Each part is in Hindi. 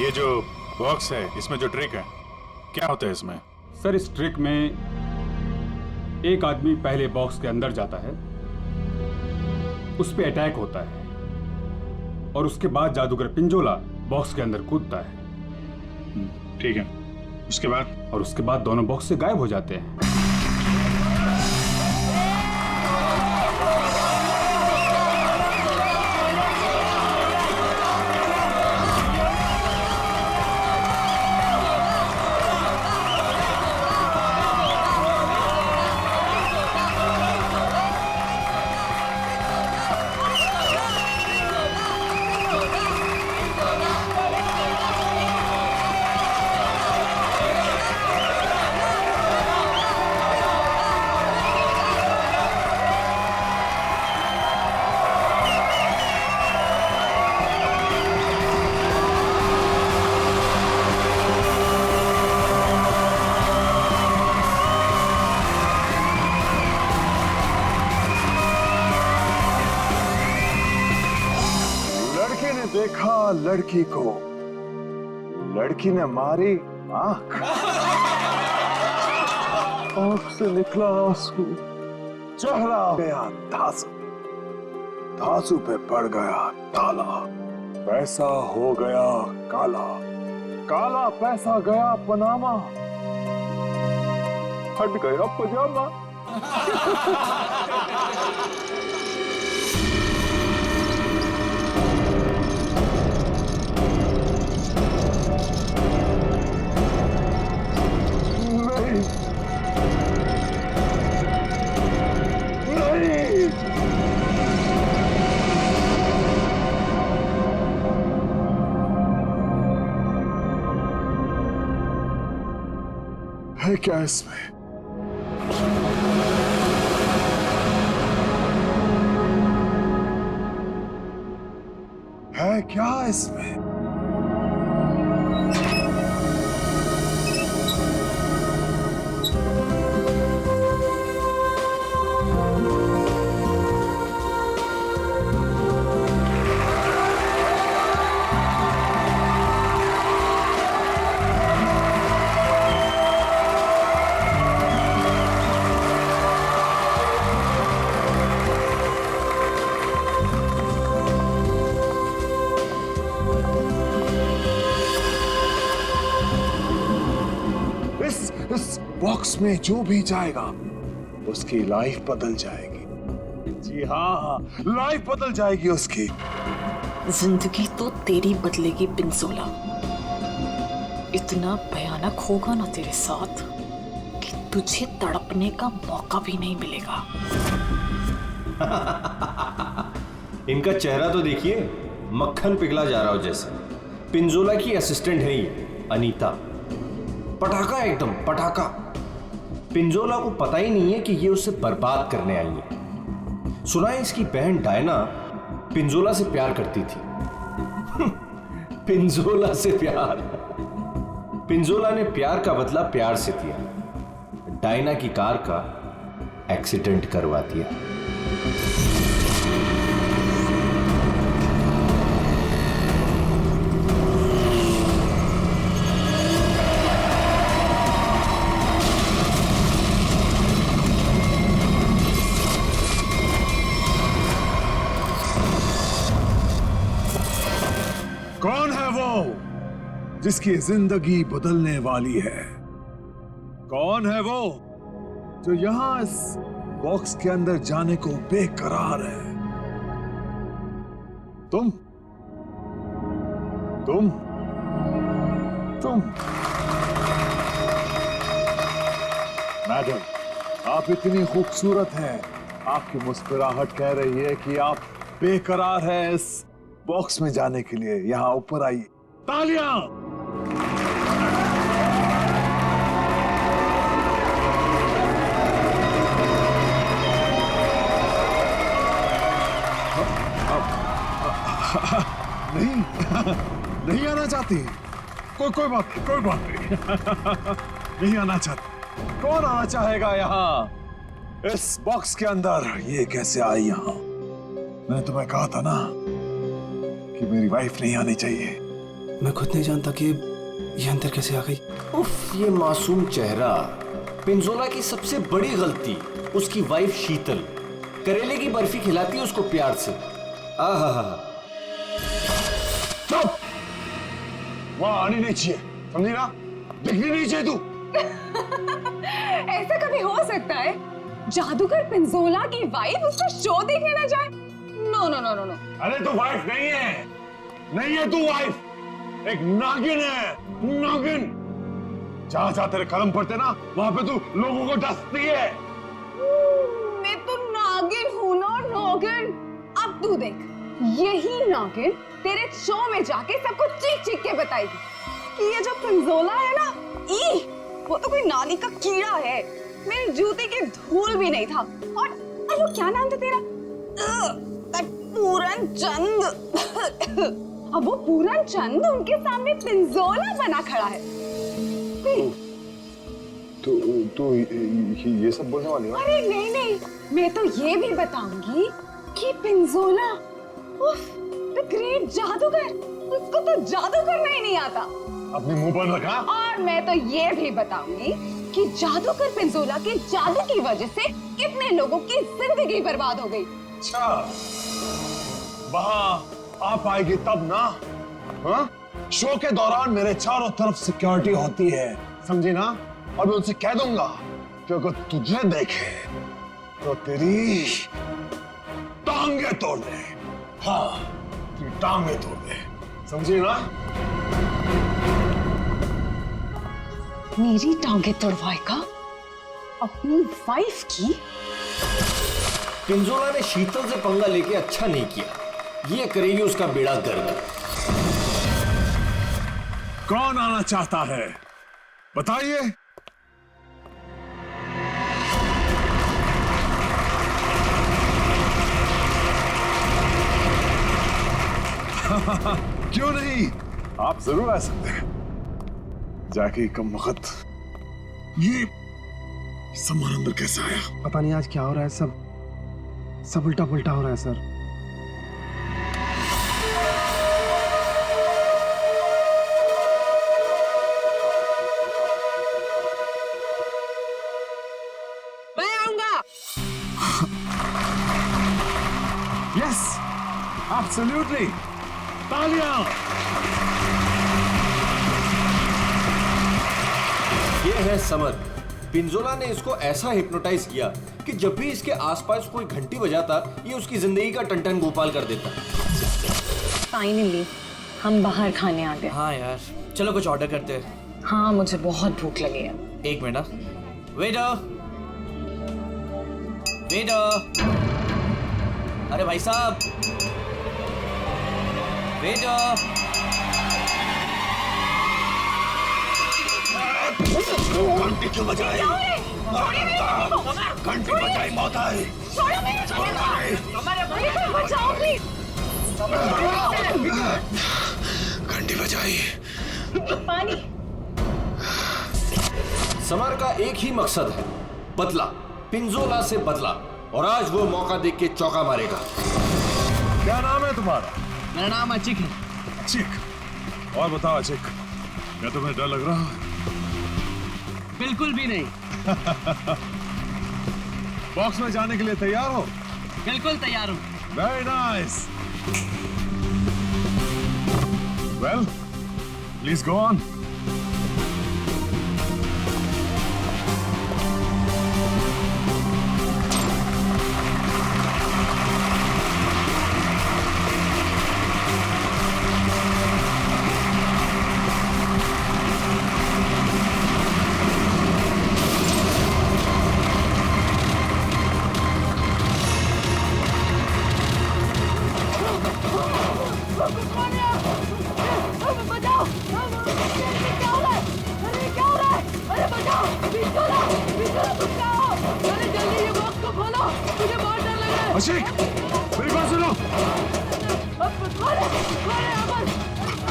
ये जो बॉक्स है, इसमें जो ट्रिक है, क्या होता है इसमें? सर, इस ट्रिक में एक आदमी पहले बॉक्स के अंदर जाता है, उस पे अटैक होता है और उसके बाद जादूगर पिंजोला बॉक्स के अंदर कूदता है। ठीक है, उसके बाद? और उसके बाद दोनों बॉक्स से गायब हो जाते हैं। देखा लड़की को, लड़की ने मारी आंख, आंख से निकला आंसू, चेहरा गया धांसू, धांसू पे पड़ गया ताला, पैसा हो गया काला, काला पैसा गया पनामा, हट गया पजामा। है क्या इसमें? है क्या इसमें? इस बॉक्स में जो भी जाएगा उसकी लाइफ बदल जाएगी। जी हाँ, लाइफ बदल जाएगी उसकी। जिंदगी तो तेरी बदलेगी पिंजोला। इतना भयानक होगा ना तेरे साथ कि तुझे तड़पने का मौका भी नहीं मिलेगा। इनका चेहरा तो देखिए, मक्खन पिघला जा रहा हो जैसे। पिंजोला की असिस्टेंट है ये अनीता, पटाखा एकदम पटाखा। पिंजोला को पता ही नहीं है कि ये उसे बर्बाद करने आई है। सुना है इसकी बहन डायना पिंजोला से प्यार करती थी। पिंजोला से प्यार। पिंजोला ने प्यार का बदला प्यार से दिया, डायना की कार का एक्सीडेंट करवा दिया। कौन है वो जिसकी जिंदगी बदलने वाली है? कौन है वो जो यहां इस बॉक्स के अंदर जाने को बेकरार है? तुम तुम तुम मैडम, आप इतनी खूबसूरत हैं, आपकी मुस्कुराहट कह रही है कि आप बेकरार हैं इस बॉक्स में जाने के लिए। यहां ऊपर आइए। तालियां! नहीं नहीं आना चाहती? कोई बात नहीं। नहीं आना चाहती। कौन आना चाहेगा यहाँ इस बॉक्स के अंदर? ये कैसे आई यहाँ? मैंने तुम्हें कहा था ना कि मेरी वाइफ नहीं आनी चाहिए। मैं खुद नहीं जानता कि ये अंदर कैसे आ गई। उफ, ये मासूम चेहरा। पिंजोला की सबसे बड़ी गलती उसकी वाइफ शीतल करेले की बर्फी खिलाती है उसको प्यार से। आहा, चुप! वहां आनी नहीं चाहिए, समझी ना? दिखनी नहीं चाहिए तू। ऐसा कभी हो सकता है? जादूगर पिंजोला की वाइफ उसका शो देखने ना जाए? No no no no no. अरे तू वाइफ नहीं है, नहीं है तू वाइफ, एक नागिन है, नागिन। जहां जहां तेरे कदम पड़ते ना, वहां पे तू लोगों को डसती है। मैं तो नागिन हूं ना, नागिन। अब तू देख, यही नागिन तेरे शो में जाके सबको चीख चीख के बताएगी कि ये जो पिंजोला है ना, वो तो कोई नाली का कीड़ा है, मेरी जूती की धूल भी नहीं था। और वो क्या नाम था तेरा? पूरन चंद। अब वो पूरन चंद उनके सामने पिंजोला बना खड़ा है। तू ये सब बोलने वाली है? अरे नहीं नहीं, मैं तो ये भी बताऊंगी कि पिंजोला, द ग्रेट जादूगर, उसको तो जादू करना ही नहीं आता। अपने मुंह पर रखा। और मैं तो ये भी बताऊंगी कि जादूगर पिंजोला के जादू की वजह से कितने लोगों की जिंदगी बर्बाद हो गई। अच्छा, वहां आप आएगी तब ना? हाँ? शो के दौरान मेरे चारों तरफ सिक्योरिटी होती है, समझी ना? और मैं उनसे कह दूंगा कि अगर तुझे देखे तो तेरी टांगे तोड़ दे। हाँ, तेरी टांगे तोड़ दे, समझी ना? मेरी टांगे तोड़वाएगा अपनी वाइफ की? पिंजोला ने शीतल से पंगा लेके अच्छा नहीं किया, ये करेगी उसका बेड़ा गर्क। कौन आना चाहता है बताइए? क्यों नहीं, आप जरूर आ सकते हैं। जाके कम वक्त ये सामान अंदर कैसे आया? पता नहीं आज क्या हो रहा है, सब उल्टा पुल्टा हो रहा है सर। मैं आऊंगा। Yes, absolutely. तालियां। ये है समर। पिंजोला ने इसको ऐसा हिप्नोटाइज किया कि जब भी इसके आसपास कोई घंटी बजाता, ये उसकी जिंदगी का टन-टन गोपाल कर देता। फाइनली हम बाहर खाने आ गए। हाँ यार, चलो कुछ ऑर्डर करते हैं। हाँ, मुझे बहुत भूख लगी है। एक मिनट। वेटर, वेटर, अरे भाई साहब, वेटर। घंटी क्यों बजाई? घंटी बजाई मौत आई। बचाओ प्लीज। घंटी बजाई। पानी। समर का एक ही मकसद है, बदला, पिंजोला से बदला। और आज वो मौका देख के चौका मारेगा। क्या नाम है तुम्हारा? मेरा नाम अचिक है। अचिक। और बताओ अचिक, क्या तुम्हें डर लग रहा है? बिल्कुल भी नहीं। बॉक्स में जाने के लिए तैयार हो? बिल्कुल तैयार हूँ। Very nice. Well, please go on. Ashiq, मेरी बात सुनो।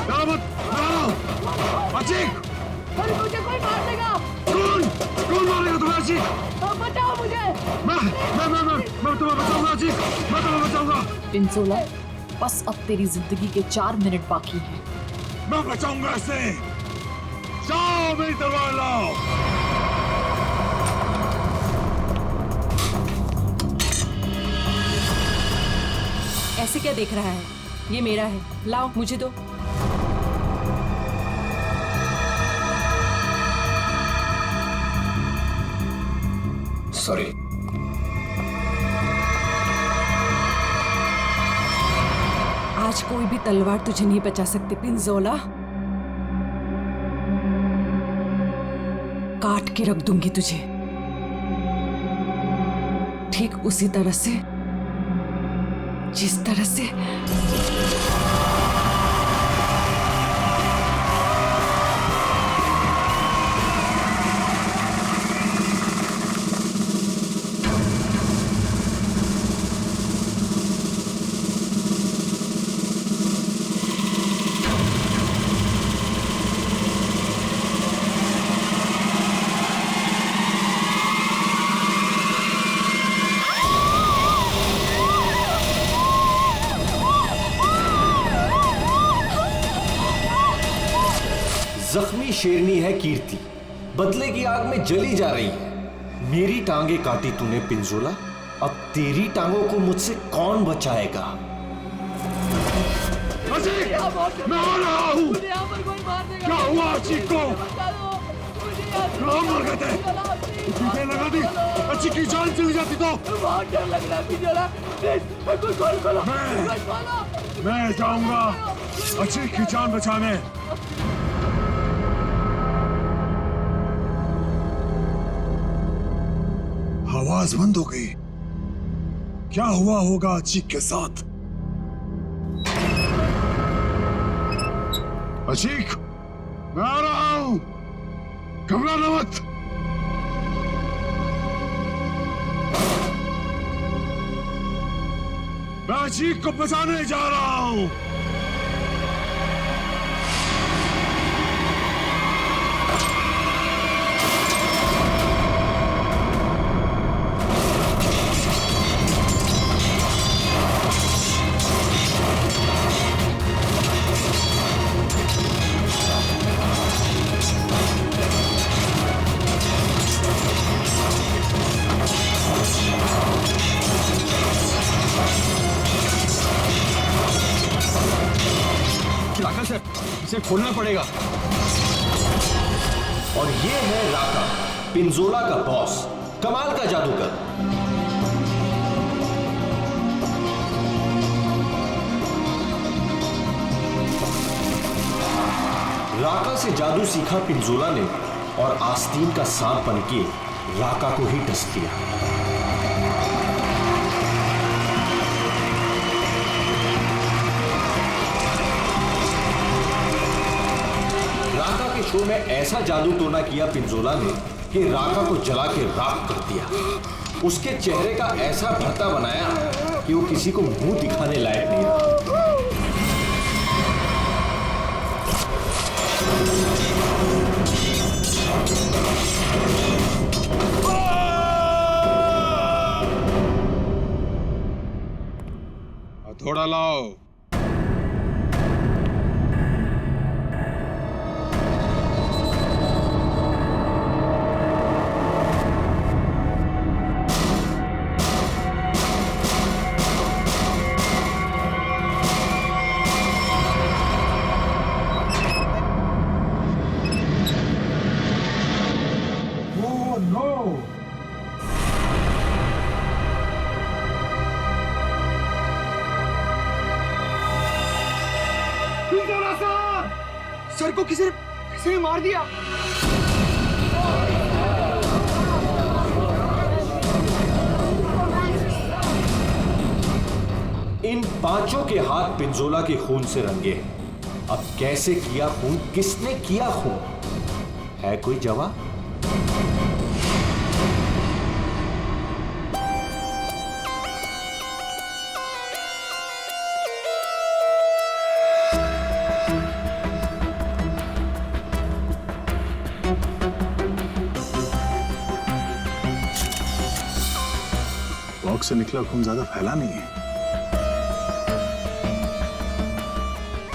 डरो मत, डरो। अशिक, मुझे कोई मार देगा। कौन मारेगा तुम्हें अशिक? बचाओ मुझे। मैं तुम्हें बचाऊंगा अशिक, मैं तुम्हें बचाऊंगा। पिंजोला, बस अब तेरी जिंदगी के 4 मिनट बाकी हैं। मैं बचाऊंगा इसे। जाओ मेरी तलवार लाओ। ऐसे क्या देख रहा है? ये मेरा है, लाओ मुझे दो। सॉरी। आज कोई भी तलवार तुझे नहीं बचा सकती पिंजोला। काट के रख दूंगी तुझे, ठीक उसी तरह से जिस तरह से जख्मी शेरनी है कीर्ति, बदले की आग में जली जा रही है। मेरी टांगे काटी तूने पिंजोला, अब तेरी टांगों को मुझसे कौन बचाएगा? मैं आ रहा हूँ। क्या हुआ अजीत को? मर गए थे। टीके लगा दी, अच्छी की जान चली जाती तो। मैं जाऊंगा अच्छी की जान बचाने। आवाज बंद हो गई। क्या हुआ होगा अचीक के साथ? अचीक, मैं आ रहा हूं, घबराना मत। मैं अचीक को बचाने जा रहा हूं। इसे खोलना पड़ेगा। और ये है राका, पिंजोला का बॉस, कमाल का जादूगर। राका से जादू सीखा पिंजोला ने और आस्तीन का सांप बनके राका को ही डस दिया। राका के शो में ऐसा जादू टोना किया पिंजोला ने कि राका को जला के राख कर दिया। उसके चेहरे का ऐसा भरता बनाया कि वो किसी को मुंह दिखाने लायक नहीं रहा। थोड़ा लाओ। सर को किसी ने मार दिया। इन पांचों के हाथ पिंजोला के खून से रंगे हैं। अब कैसे किया खून, किसने किया खून, है कोई जवाब? बॉक्स से निकला खून ज्यादा फैला नहीं है।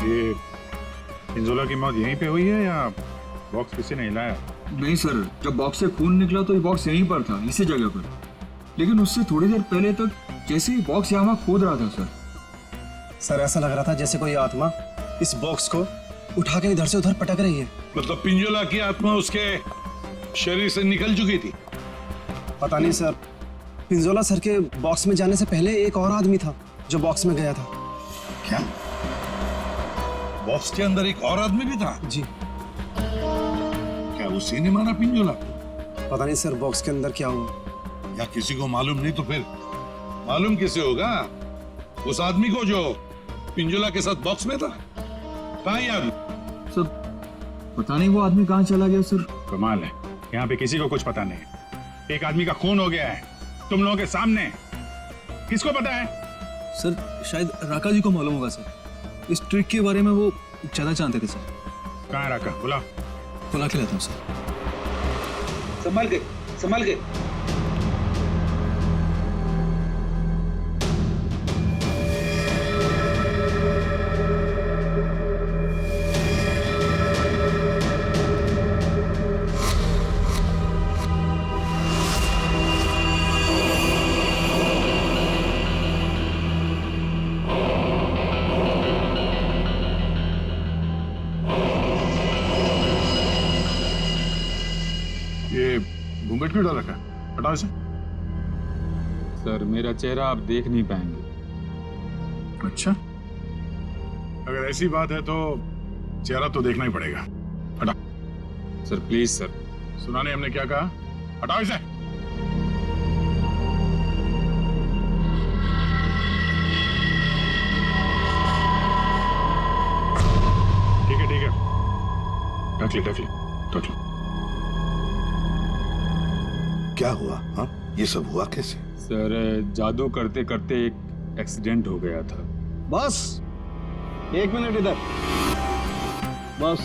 ये पिंजोला की मौत यहीं पे हुई है या बॉक्स किसी ने हिलाया? नहीं सर, जब बॉक्स से खून निकला तो ये बॉक्स यहीं पर था, इसी जगह पर। लेकिन उससे थोड़ी देर पहले तक जैसे ही बॉक्स यहाँ खोद रहा था सर। सर ऐसा लग रहा था जैसे कोई आत्मा इस बॉक्स को उठा के इधर से उधर पटक रही है। मतलब पिंजोला की आत्मा उसके शरीर से निकल चुकी थी? पता नहीं सर, पिंजोला सर के बॉक्स में जाने से पहले एक और आदमी था जो बॉक्स में गया था। क्या बॉक्स के अंदर एक और आदमी भी था? जी। क्या उसी ने मारा पिंजोला? पता नहीं सर बॉक्स के अंदर क्या हुआ। या किसी को मालूम नहीं तो फिर मालूम किसे होगा? उस आदमी को जो पिंजोला के साथ बॉक्स में था। कहाँ ये आदमी? सर पता नहीं वो आदमी कहाँ चला गया सर। कमाल है, यहाँ पे किसी को कुछ पता नहीं है। एक आदमी का खून हो गया है तुम लोगों के सामने, किसको पता है? सर शायद राका जी को मालूम होगा सर, इस ट्रिक के बारे में वो ज्यादा जानते थे सर। कहाँ है राका? बुला के लेता हूँ सर। संभाल के, संभाल के। ये घूंघट क्यों डाल रखा है? हटाओ इसे। सर मेरा चेहरा आप देख नहीं पाएंगे। अच्छा, अगर ऐसी बात है तो चेहरा तो देखना ही पड़ेगा। हटा। Sir please sir. सुना नहीं हमने क्या कहा? हटाओ इसे। ठीक है ठीक है, ढक ले ढक ले ढक ले। क्या हुआ? हाँ, ये सब हुआ कैसे? सर जादू करते करते एक एक्सीडेंट हो गया था। बस 1 मिनट इधर। बस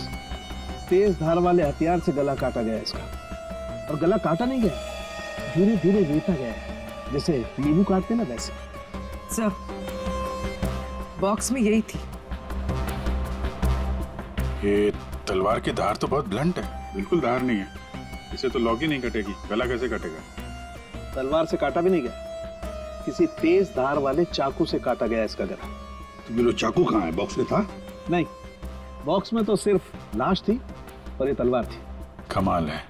तेज धार वाले हथियार से गला काटा गया इसका, और गला काटा नहीं गया, धीरे धीरे रेता गया है, जैसे नींबू काटते ना वैसे। सर बॉक्स में यही थी। ये तलवार की धार तो बहुत ब्लंट है। बिल्कुल धार नहीं है, इसे तो लॉक ही नहीं कटेगी, गला कैसे कटेगा? तलवार से काटा भी नहीं गया, किसी तेज धार वाले चाकू से काटा गया इसका गला। तो फिर वो चाकू कहाँ है? बॉक्स में था? नहीं, बॉक्स में तो सिर्फ लाश थी और ये तलवार थी। कमाल है।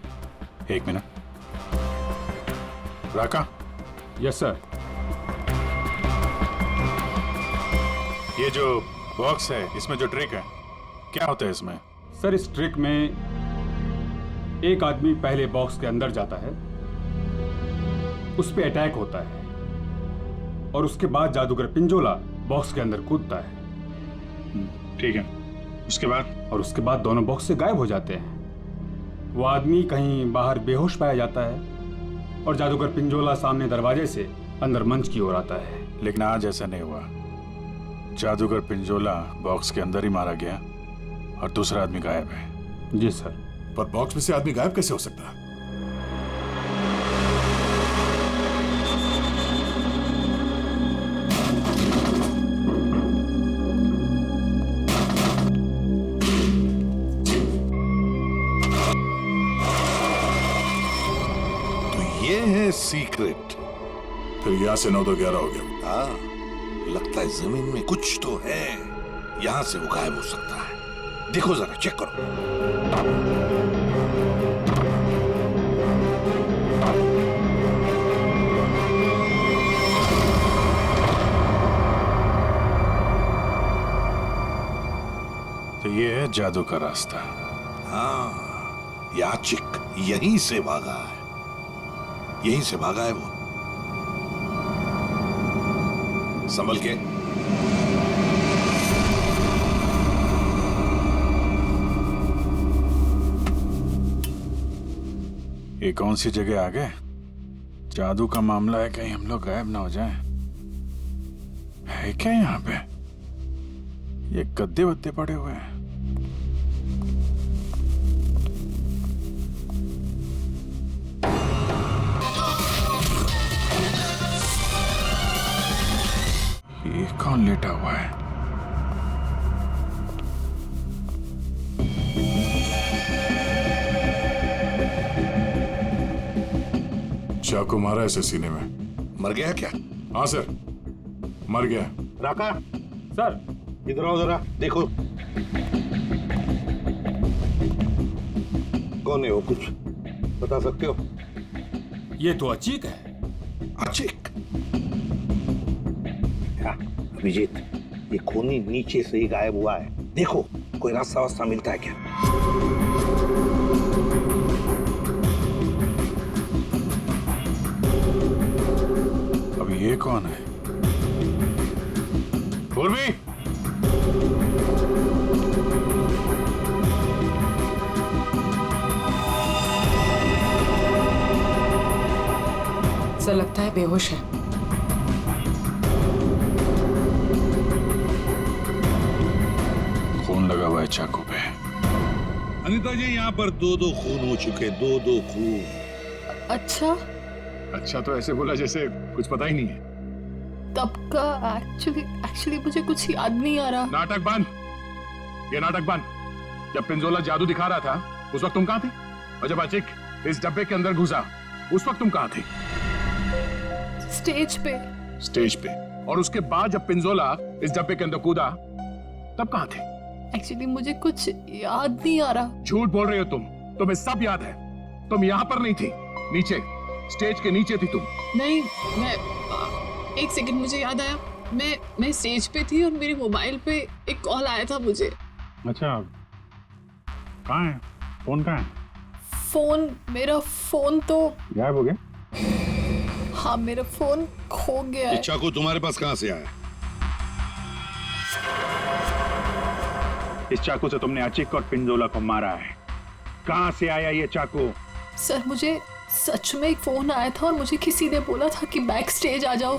1 मिनट। राका, यस सर। ये जो बॉक्स है इसमें जो ट्रिक है क्या होता है इसमें? सर इस ट्रिक में एक आदमी पहले बॉक्स के अंदर जाता है, उस पे अटैक होता है, और उसके बाद जादूगर पिंजोला बॉक्स के अंदर कूदता है। ठीक है, उसके बाद? और उसके बाद दोनों बॉक्स से गायब हो जाते हैं। वो आदमी कहीं बाहर बेहोश पाया जाता है और जादूगर पिंजोला सामने दरवाजे से अंदर मंच की ओर आता है। लेकिन आज ऐसा नहीं हुआ। जादूगर पिंजोला बॉक्स के अंदर ही मारा गया और दूसरा आदमी गायब है। जी सर। पर बॉक्स में से आदमी गायब कैसे हो सकता है? तो ये है सीक्रेट। फिर यहाँ से 9 तो 11 हो गया। हाँ, लगता है जमीन में कुछ तो है, यहां से वो गायब हो सकता है। देखो जरा, चेक करो। तो ये है जादू का रास्ता। हाँ, याचिक यहीं से भागा है, यहीं से भागा है वो। संभल के। ये कौन सी जगह आ गए? जादू का मामला है, कहीं हम लोग गायब ना हो जाएं। है क्या यहाँ पे? ये गद्दे वद्दे पड़े हुए हैं। ये कौन लेटा हुआ है? चाकू मारा ऐसे सीने में। मर गया क्या? हाँ सर, मर गया। राका, सर इधर आओ जरा, देखो कौन है वो, कुछ बता सकते हो? ये तो अचीक है। अचीक? क्या अभिजीत, ये खूनी नीचे से ही गायब हुआ है, देखो कोई रास्ता वास्ता मिलता है क्या? अब ये कौन है? पूर्वी, ऐसा लगता है बेहोश है। खून लगा हुआ है चाकू पे। अनीता जी, यहाँ पर 2-2 खून हो चुके, 2-2 खून। अच्छा, अच्छा तो ऐसे बोला जैसे कुछ पता ही नहीं है। तब का एक्चुअली मुझे कुछ याद नहीं आ रहा। नाटक बंद, ये नाटक बंद। जब पिंजोला जादू दिखा रहा था उस वक्त तुम कहाँ थी? और जब अचिक इस डब्बे के अंदर घुसा उस वक्त तुम कहाँ थी? स्टेज पे। स्टेज पे। और उसके बाद जब पिंजोला इस डब्बे के अंदर कूदा तब कहाँ थे? एक्चुअली मुझे कुछ याद नहीं आ रहा। झूठ बोल रही हो तुम, तुम्हें सब याद है। तुम यहाँ पर नहीं थी, नीचे स्टेज के नीचे थी तुम। नहीं, मैं एक सेकंड, मुझे याद आया। मैं स्टेज पे थी और मेरे मोबाइल पे एक कॉल आया था मुझे। अच्छा, कहाँ है फोन? कहाँ है फोन? मेरा फोन तो गायब हो गया। हाँ, मेरा फोन खो गया है। ये चाकू तुम्हारे पास कहाँ से आया? इस चाकू से तुमने अचिक और पिंजोला को मारा है। कहाँ से आया ये चाकू? सर, मुझे सच में एक फोन आया था और मुझे किसी ने बोला था कि बैक स्टेज आ जाओ।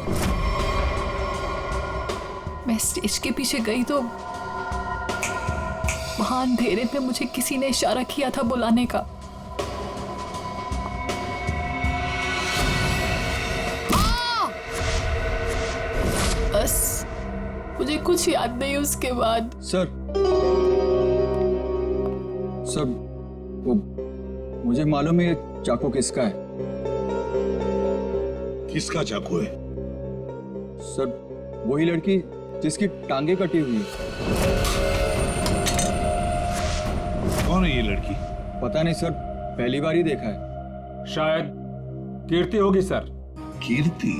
मैं स्टेज के पीछे गई तो वहां अंधेरे में मुझे किसी ने इशारा किया था बुलाने का। बस मुझे कुछ याद नहीं उसके बाद। सर वो मुझे मालूम है ये चाकू किसका है। किसका चाकू है? सर वही लड़की जिसकी टांगे कटी हुई है। कौन है ये लड़की? पता नहीं सर, पहली बार ही देखा है। शायद कीर्ति होगी सर। कीर्ति?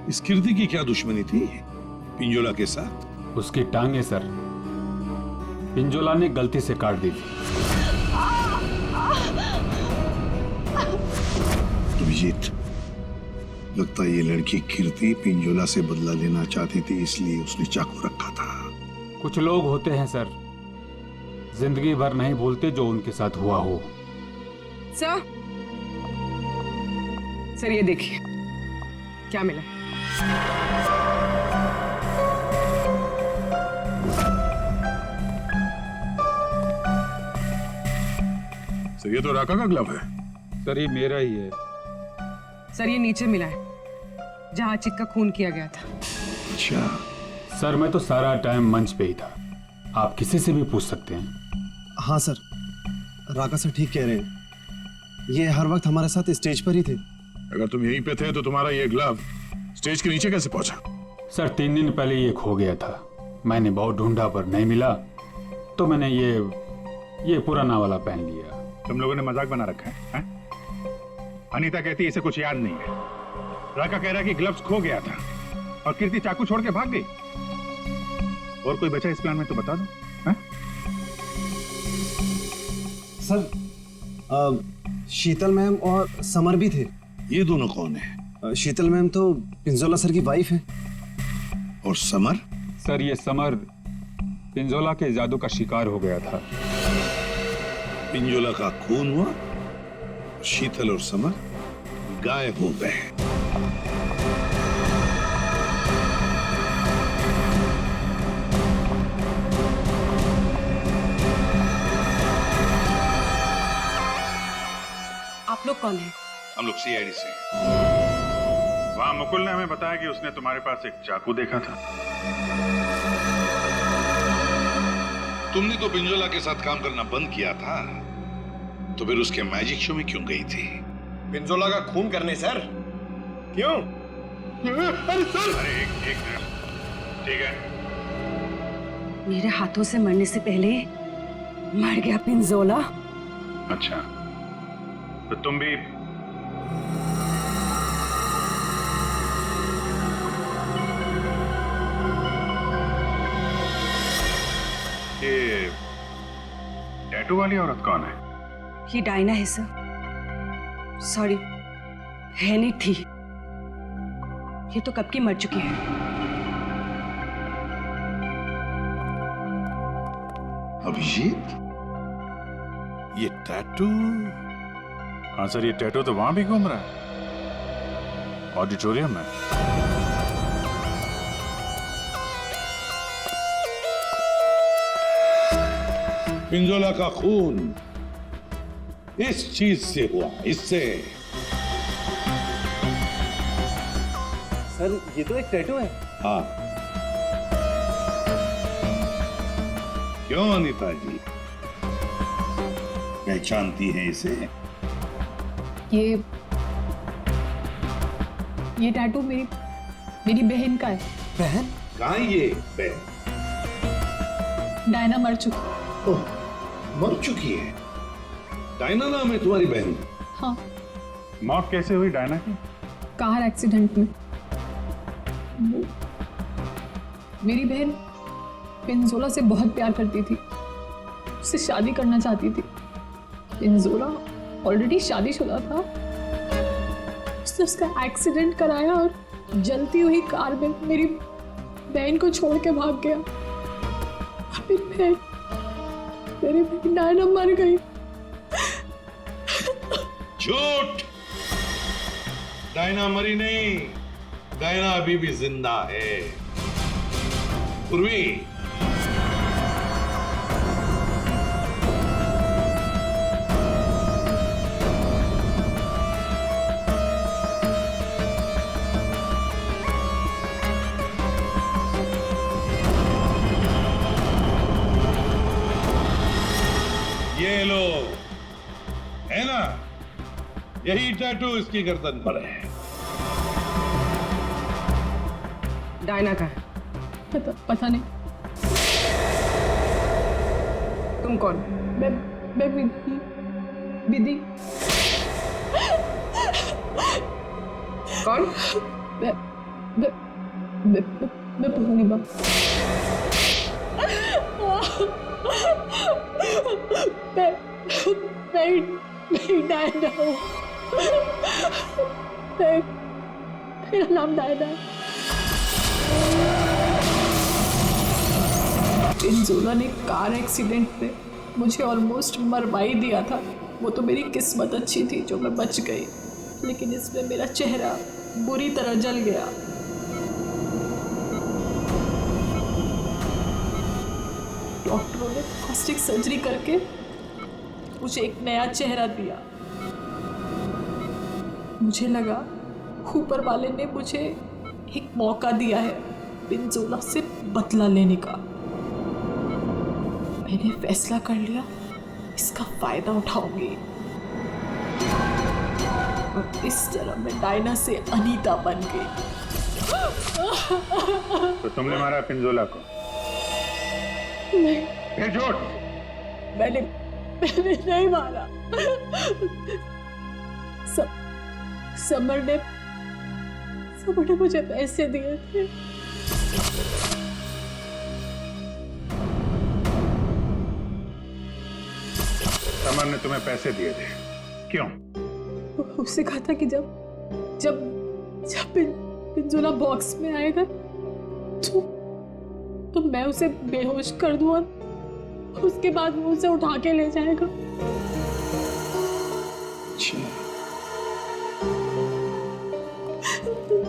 इस कीर्ति की क्या दुश्मनी थी पिंजोला के साथ? उसकी टांगे सर पिंजोला ने गलती से काट दी थी। अभिजीत, लगता है ये लड़की कीर्ति पिंजोला से बदला लेना चाहती थी, इसलिए उसने चाकू रखा था। कुछ लोग होते हैं सर, जिंदगी भर नहीं भूलते जो उनके साथ हुआ हो। सर ये देखिए क्या मिला। सर ये तो राका का ग्लव है। सर ये मेरा ही है। सर ये नीचे मिला है जहां अचिक का खून किया गया था। अच्छा। सर मैं तो सारा टाइम मंच पे ही था, आप किसी से भी पूछ सकते हैं। हाँ सर, राका सर ठीक कह रहे हैं, ये हर वक्त हमारे साथ स्टेज पर ही थे। अगर तुम यहीं पे थे तो तुम्हारा ये ग्लव स्टेज के नीचे कैसे पहुंचा? सर 3 दिन पहले ये खो गया था, मैंने बहुत ढूंढा पर नहीं मिला, तो मैंने ये पुराना वाला पहन लिया। तुम लोगों ने मजाक बना रखा है? अनीता कहती है इसे कुछ याद नहीं है, राका कह रहा है कि ग्लव्स खो गया था और कीर्ति चाकू छोड़ के भाग गई। और कोई बचा इस प्लान में तो बता दो। है? सर शीतल मैम और समर भी थे। ये दोनों कौन है? शीतल मैम तो पिंजोला सर की वाइफ है। और समर? सर ये समर पिंजोला के जादू का शिकार हो गया था। पिंजोला का खून हुआ, शीतल और समर गायब हो गए। आप लोग कौन हैं? हम लोग सीआईडी से। वहां मुकुल ने हमें बताया कि उसने तुम्हारे पास एक चाकू देखा था। तुमने तो पिंजोला के साथ काम करना बंद किया था, तो फिर उसके मैजिक शो में क्यों गई थी? पिंजोला का खून करने सर। क्यों? अरे सर, अरे एक मिनट, ठीक है। मेरे हाथों से मरने से पहले मर गया पिंजोला। अच्छा, तो तुम भी ये टैटू वाली औरत कौन है? ये डायना है सर। सॉरी, है नहीं थी। ये तो कब की मर चुकी है। अभिजीत, ये टैटू? हाँ सर, ये टैटू तो वहां भी घूम रहा है, ऑडिटोरियम में। पिंजोला का खून इस चीज से हुआ, इससे। सर ये तो एक टैटू है। हाँ, क्यों अनीता जी, पहचानती हैं इसे? ये टैटू मेरी बहन का है। बहन? कहाँ है ये बहन? डायना मर चुकी। ओह, मर चुकी है? डायना नाम है तुम्हारी बहन? हाँ। मौत कैसे हुई डायना की? कार एक्सीडेंट में। मेरी बहन पिंजोला से बहुत प्यार करती थी, उससे शादी करना चाहती थी। पिंजोला ऑलरेडी शादीशुदा था। उसने उसका एक्सीडेंट कराया और जलती हुई कार में मेरी बहन को छोड़ के भाग गया। मेरी बहन डायना मर गई। झूठ! डायना मरी नहीं, डायना अभी भी जिंदा है। पूर्वी, ये लो, है ना? यही टैटू इसकी गर्दन पर है। डायना का है। पता नहीं। तुम कौन? मैं विधि। कौन? मैं पूर्णिमा। मैं डायना हूँ। मेरा नाम डायना है। पिंजोला ने कार एक्सीडेंट में मुझे ऑलमोस्ट मरवा ही दिया था। वो तो मेरी किस्मत अच्छी थी जो मैं बच गई, लेकिन इसमें मेरा चेहरा बुरी तरह जल गया। डॉक्टरों ने प्लास्टिक सर्जरी करके मुझे एक नया चेहरा दिया। मुझे लगा ऊपर वाले ने मुझे एक मौका दिया है पिंजोला से बदला लेने का। मैंने फैसला कर लिया, इसका फायदा उठाऊंगी और इस तरह मैं डायना से अनीता बन गई। तो तुमने मारा पिंजोला को? नहीं, फिर झूठ। मैंने नहीं मारा। समर ने मुझे पैसे दिए थे। समर ने तुम्हें पैसे दिए थे? क्यों? उससे कहा था कि जब पिंजोला बॉक्स में आएगा तो मैं उसे बेहोश कर दूं और उसके बाद वो उसे उठा के ले जाएगा। अच्छा,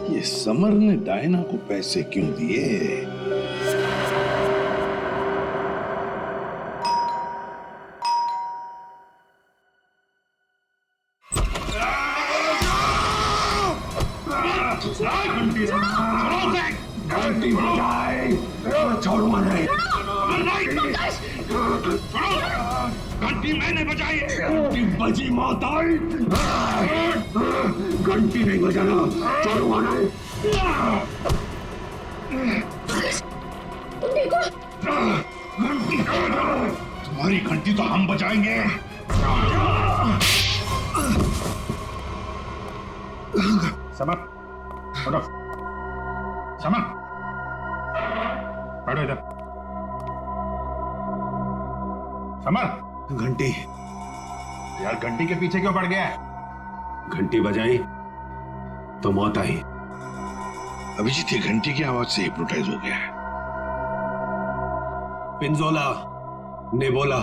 ये समर ने डायना को पैसे क्यों दिए? घंटी बजाए, छोड़ूंगा नहीं। घंटी मैंने बजाई है। घंटी बजी मौत आई। घंटी नहीं बजाना, चलो आना। घंटी तुम्हारी घंटी तो हम बजाएंगे। समर, उठो। समर, बैठो इधर। समर, घंटी यार घंटी के पीछे क्यों पड़ गया है? घंटी बजाई तो मौत आई। अभिजीत ये घंटी की आवाज से हिप्नोटाइज हो गया है। पिंजोला ने बोला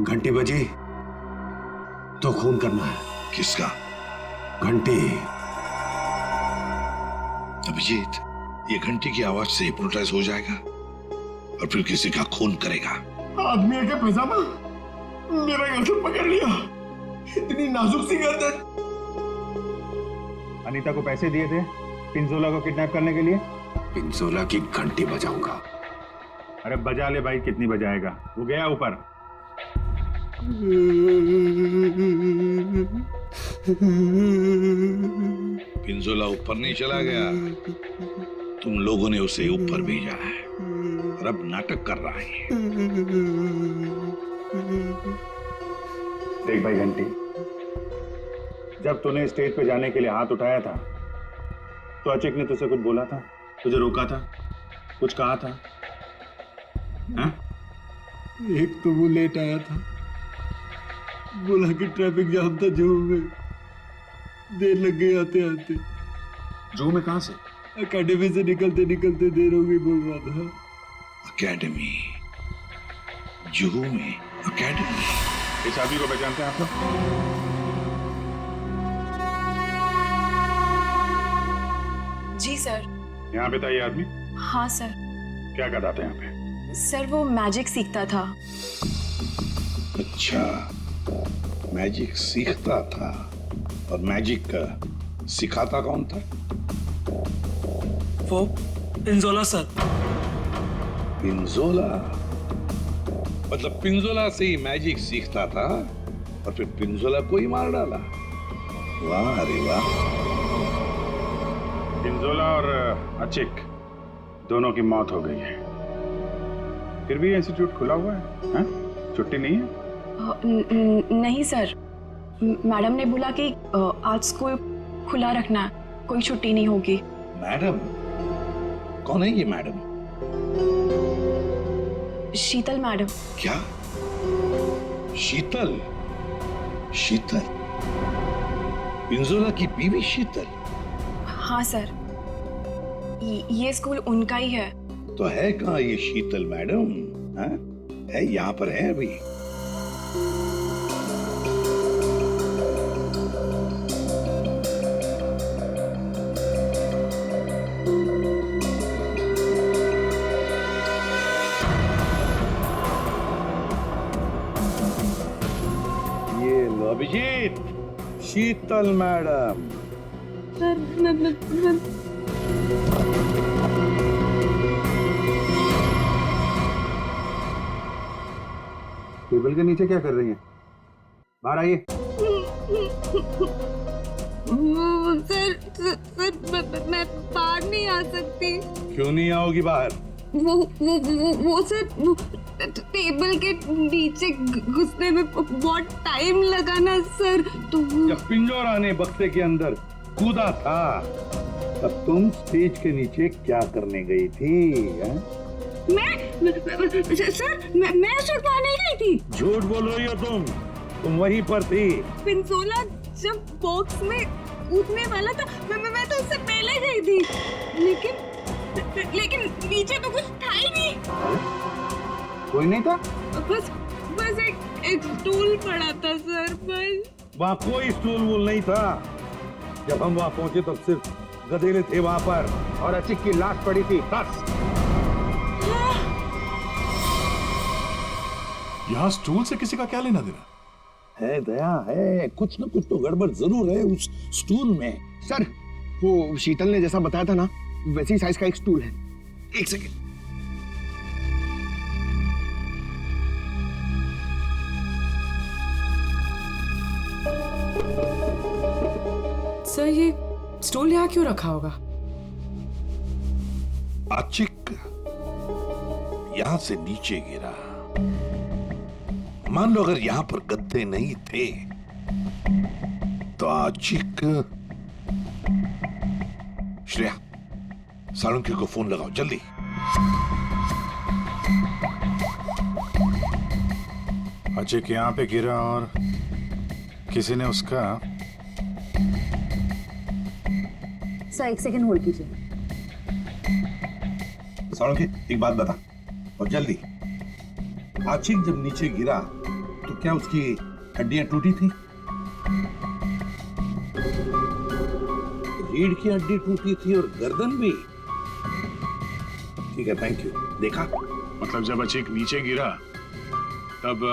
घंटी बजी तो खून करना है। किसका? घंटी। अभिजीत ये घंटी की आवाज से हिप्नोटाइज हो जाएगा और फिर किसी का खून करेगा। आदमी है क्या पैजामा? मेरा गर्दन पकड़ लिया। इतनी नाजुक सी गर्दन। अनीता को पैसे दिए थे पिंजोला को किडनैप करने के लिए? पिंजोला की घंटी बजाऊंगा। अरे बजा ले भाई, कितनी बजाएगा? वो गया ऊपर। पिंजोला ऊपर नहीं चला गया, तुम लोगों ने उसे ऊपर भेजा है और अब नाटक कर रहा है। देख भाई घंटी, जब तूने स्टेज पे जाने के लिए हाथ उठाया था तो अचिक ने तुझसे कुछ बोला था? तुझे रोका था? कुछ कहा था? हाँ? एक तो वो लेट आया था, बोला कि ट्रैफिक जाम था जू में, देर लग गई आते आते। जू में कहां से? अकेडमी से निकलते निकलते देर हो गई बोल रहा था। अकेडमी? जुहू में अकेडमी? इस आदमी को पहचानते हैं आप लोग? जी सर। यहाँ पे था ये आदमी? हाँ सर। क्या करता था यहाँ पे? सर वो मैजिक सीखता था। अच्छा, मैजिक सीखता था। और मैजिक सिखाता कौन था? वो पिंजोला सर। पिंजोला? मतलब पिंजोला से ही मैजिक सीखता था और फिर पिंजोला को ही मार डाला। वाह अरे वाह। पिंजोला और अचिक दोनों की मौत हो गई है, फिर भी इंस्टीट्यूट खुला हुआ है? हाँ? छुट्टी नहीं है? नहीं सर, मैडम ने बोला कि आज स्कूल खुला रखना है, कोई छुट्टी नहीं होगी। मैडम? कौन है ये मैडम? शीतल मैडम। क्या? शीतल? शीतल? पिंजोला की बीवी शीतल? हाँ सर, ये स्कूल उनका ही है। तो है कहाँ ये शीतल मैडम? हाँ? है यहाँ पर है अभी? ये लो अभिजीत, शीतल मैडम। टेबल के नीचे क्या कर रही हैं? बाहर आइए। सर मैं बाहर नहीं आ सकती। क्यों नहीं आओगी बाहर? वो सर टेबल के नीचे घुसने में बहुत टाइम लगा ना सर, तो जब पिंजोरा ने बक्से के अंदर कूदा था तब तुम स्टेज के नीचे क्या करने गई थी? सर मैं छुड़वा नहीं गई थी। झूठ बोलो ये तुम वहीं पर थी। पिंजोला जब बॉक्स में कूदने वाला था मैं तो उससे पहले गई थी, लेकिन नीचे तो कुछ था ही नहीं। कोई नहीं था? बस एक स्टूल पड़ा था सर, बस। वहाँ कोई स्टूल वूल नहीं था। जब हम वहाँ पहुंचे तब सिर्फ गधेले थे वहाँ पर और अचिक की लाश पड़ी थी, बस। यहाँ स्टूल से किसी का क्या लेना देना? है दया है, कुछ न कुछ तो गड़बड़ जरूर है उस स्टूल में। सर वो शीतल ने जैसा बताया था ना, वैसी साइज का एक स्टूल है। एक सेकेंड। सर ये स्टूल यहाँ क्यों रखा होगा? आचिक यहां से नीचे गिरा। मान लो अगर यहां पर गद्दे नहीं थे तो आचिक। श्रेया, सालुंकी को फोन लगाओ जल्दी। अचिक यहाँ पे गिरा और किसी ने उसका। सर 1 सेकंड होल्ड कीजिए। सालुंकी एक बात बता और जल्दी। आचिक जब नीचे गिरा तो क्या उसकी हड्डियां टूटी थी? रीढ़ की हड्डी टूटी थी और गर्दन भी। ठीक है, थैंक यू। देखा, मतलब जब अचिक नीचे गिरा तब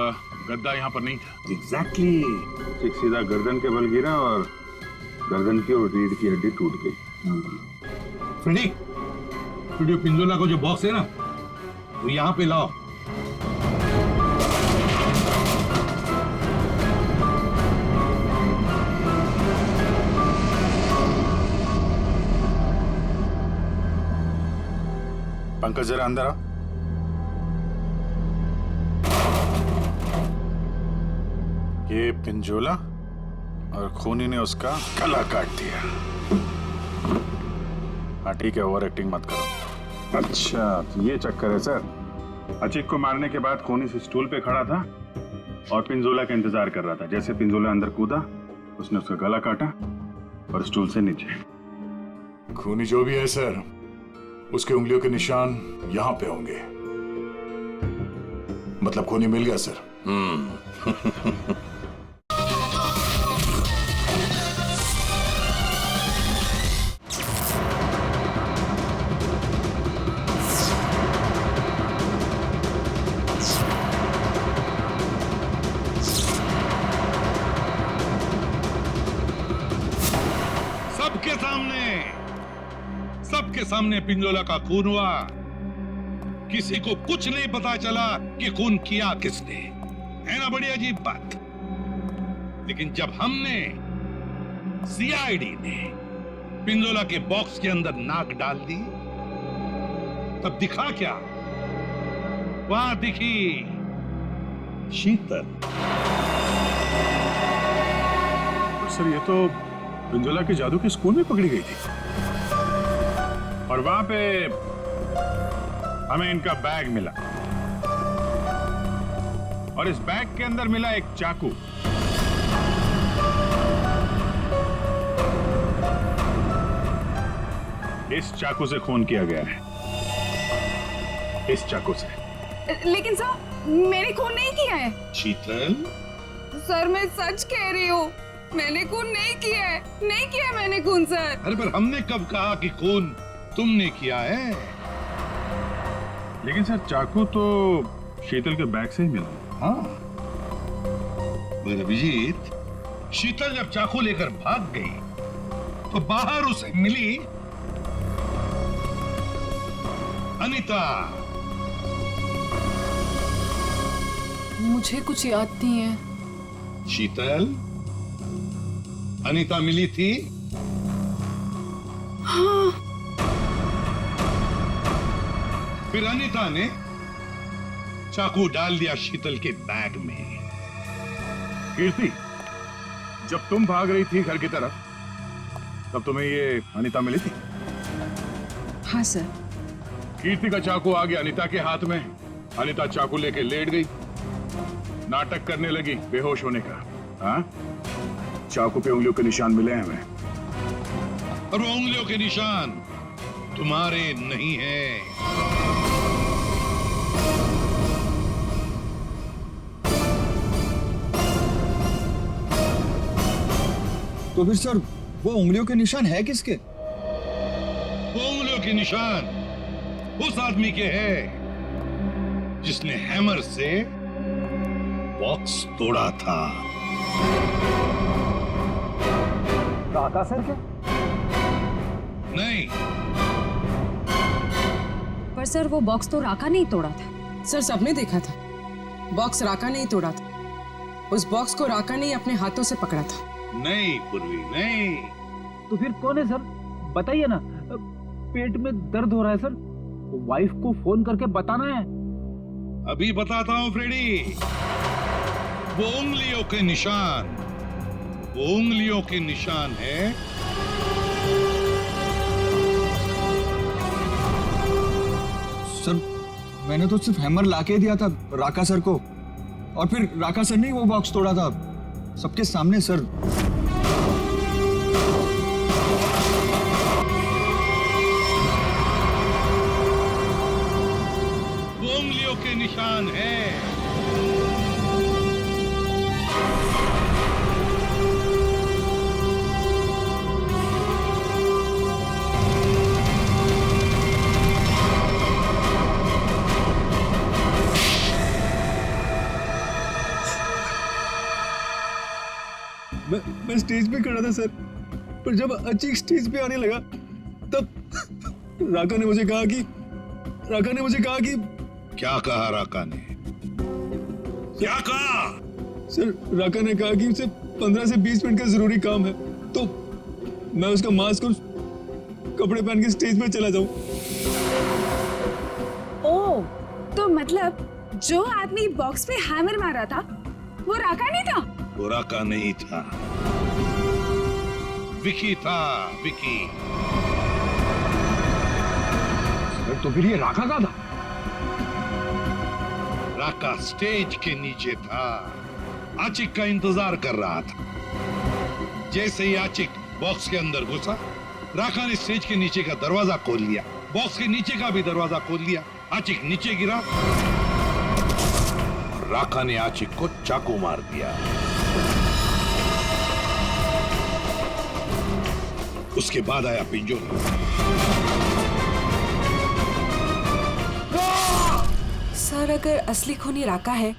गद्दा यहाँ पर नहीं था। एग्जैक्टली। अचिक सीधा गर्दन के बल गिरा और गर्दन की और रीढ़ की हड्डी टूट गई। फ्रेडी, स्टूडियो पिंजोला को जो बॉक्स है ना वो यहाँ पे लाओ। पंकज जरा अंदर आ। ये पिंजोला और खूनी ने उसका गला काट दिया। हाँ ठीक है, ओवर एक्टिंग मत करो। अच्छा तो ये चक्कर है सर। अचिक को मारने के बाद खूनी से स्टूल पे खड़ा था और पिंजोला का इंतजार कर रहा था। जैसे पिंजोला अंदर कूदा उसने उसका गला काटा और स्टूल से नीचे। खूनी जो भी है सर, उसके उंगलियों के निशान यहां पे होंगे। मतलब खूनी मिल गया सर। सबके सामने पिंजोला का खून हुआ। किसी को कुछ नहीं पता चला कि खून किया किसने। है ना बड़ी अजीब बात। लेकिन जब हमने सीआईडी ने पिंजोला के बॉक्स के अंदर नाक डाल दी तब दिखा क्या? वहां दिखी शीतल। सर ये तो पिंजोला के जादू के स्कूल में पकड़ी गई थी और वहां पे हमें इनका बैग मिला और इस बैग के अंदर मिला एक चाकू। इस चाकू से खून किया गया है। इस चाकू से। लेकिन सर मैंने खून नहीं किया है। शीतल, सर मैं सच कह रही हूँ, मैंने खून नहीं किया है। नहीं किया है मैंने खून सर। अरे पर हमने कब कहा कि खून तुमने किया है? लेकिन सर चाकू तो शीतल के बैग से ही मिला। हाँ अभिजीत, शीतल जब चाकू लेकर भाग गई तो बाहर उसे मिली अनीता। मुझे कुछ याद नहीं है। शीतल, अनीता मिली थी? हाँ। फिर अनीता ने चाकू डाल दिया शीतल के बैग में। कीर्ति, जब तुम भाग रही थी घर की तरफ तब तुम्हें ये अनीता मिली थी? हाँ सर। कीर्ति का चाकू आ गया अनीता के हाथ में। अनीता चाकू लेके लेट गई, नाटक करने लगी बेहोश होने का। हाँ, चाकू पे उंगलियों के निशान मिले हैं हमें। और वो उंगलियों के निशान तुम्हारे नहीं है। तो फिर सर वो उंगलियों के निशान है किसके? वो उंगलियों के निशान उस आदमी के हैं जिसने हैमर से बॉक्स तोड़ा था। राका सर क्या? नहीं। पर सर वो बॉक्स तो राका नहीं तोड़ा था। सर सबने देखा था, बॉक्स राका नहीं तोड़ा था। उस बॉक्स को राका ने अपने हाथों से पकड़ा था। नहीं पूर्वी, नहीं। तो फिर कौन है सर? बताइए ना। पेट में दर्द हो रहा है सर, वाइफ को फोन करके बताना है। अभी बताता हूं फ्रेडी। वो उंगलियों के निशान, वो उंगलियों के निशान है सर। मैंने तो सिर्फ हैमर लाके दिया था राका सर को, और फिर राका सर ने ही वो बॉक्स तोड़ा था सबके सामने सर। वो उंगलियों के निशान है। मैं स्टेज पे खड़ा था सर, पर जब अचीक स्टेज पे आने लगा तब राका ने मुझे कहा कि क्या कहा राका ने? क्या कहा? सर राका ने कहा कि उसे 15 से 20 मिनट का जरूरी काम है, तो मैं उसका मास्क और कपड़े पहन के स्टेज पे चला जाऊं। ओ, तो मतलब जो आदमी बॉक्स पे हैमर मारा था वो राका नहीं था? वो राका नहीं था, विकी था, विकी। तो फिर ये राका का था? राका स्टेज के नीचे था, आचिक का इंतजार कर रहा था। जैसे ही आचिक बॉक्स के अंदर घुसा, राका ने स्टेज के नीचे का दरवाजा खोल लिया, बॉक्स के नीचे का भी दरवाजा खोल लिया। आचिक नीचे गिरा और राका ने आचिक को चाकू मार दिया। उसके बाद आया पिंजोला। सर अगर असली खूनी राका है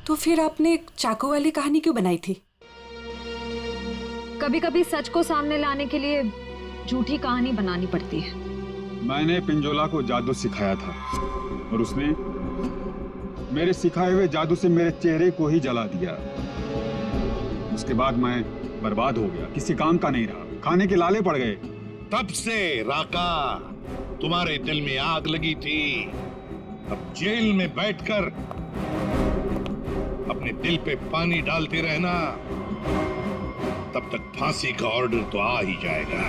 तो फिर आपने एक चाकू वाली कहानी क्यों बनाई थी? कभी कभी सच को सामने लाने के लिए झूठी कहानी बनानी पड़ती है। मैंने पिंजोला को जादू सिखाया था और उसने मेरे सिखाए हुए जादू से मेरे चेहरे को ही जला दिया। उसके बाद मैं बर्बाद हो गया, किसी काम का नहीं रहा, खाने के लाले पड़ गए। तब से राका तुम्हारे दिल में आग लगी थी। अब जेल में बैठकर अपने दिल पे पानी डालते रहना, तब तक फांसी का ऑर्डर तो आ ही जाएगा।